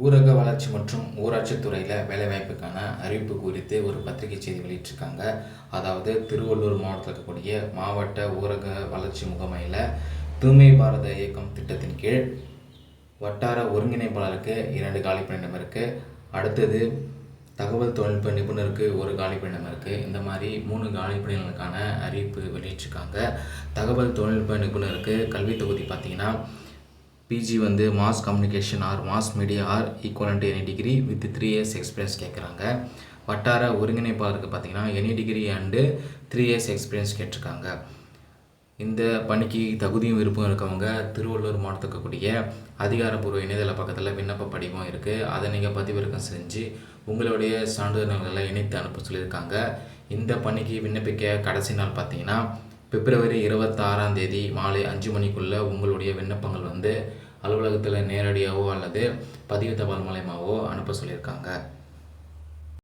ஊரக வளர்ச்சி மற்றும் ஊராட்சி துறையில் வேலைவாய்ப்புக்கான அறிவிப்பு குறித்து ஒரு பத்திரிகை செய்தி வெளியிட்டிருக்காங்க. அதாவது திருவள்ளூர் மாவட்டத்தில் இருக்கக்கூடிய மாவட்ட ஊரக வளர்ச்சி முகமையில் தூய்மை பாரத இயக்கம் திட்டத்தின் கீழ் வட்டார ஒருங்கிணைப்பாளருக்கு 2 காலிப்பணியிடம் இருக்குது. அடுத்தது தகவல் தொழில்நுட்ப நிபுணருக்கு 1 காலிப்பணியிடம் இருக்குது. இந்த மாதிரி 3 காலிப்பணிகளுக்கான அறிவிப்பு வெளியிட்டிருக்காங்க. தகவல் தொழில்நுட்ப நிபுணருக்கு கல்வி தொகுதி பார்த்திங்கன்னா PG mass communication or mass media or equivalent any degree with 3 years experience கேட்குறாங்க. வட்டார ஒருங்கிணைப்பாளருக்கு பார்த்தீங்கன்னா any degree and 3 years experience கேட்டிருக்காங்க. இந்த பணிக்கு தகுதியும் விருப்பம் இருக்கவங்க திருவள்ளூர் மாவட்டத்தில் இருக்கக்கூடிய அதிகாரப்பூர்வ இணையதள பக்கத்தில் விண்ணப்ப படிவம் இருக்குது. அதை நீங்கள் பதிவிறக்கம் செஞ்சு உங்களுடைய சான்றிதழ்களை இணைத்து அனுப்ப சொல்லியிருக்காங்க. இந்த பணிக்கு விண்ணப்பிக்க கடைசி நாள் பார்த்தீங்கன்னா பிப்ரவரி 26ஆம் தேதி மாலை 5 மணிக்குள்ளே உங்களுடைய விண்ணப்பங்கள் அலுவலகத்தில் நேரடியாகவோ அல்லது பதிவு தபால் மூலயமாவோ அனுப்ப சொல்லியிருக்காங்க.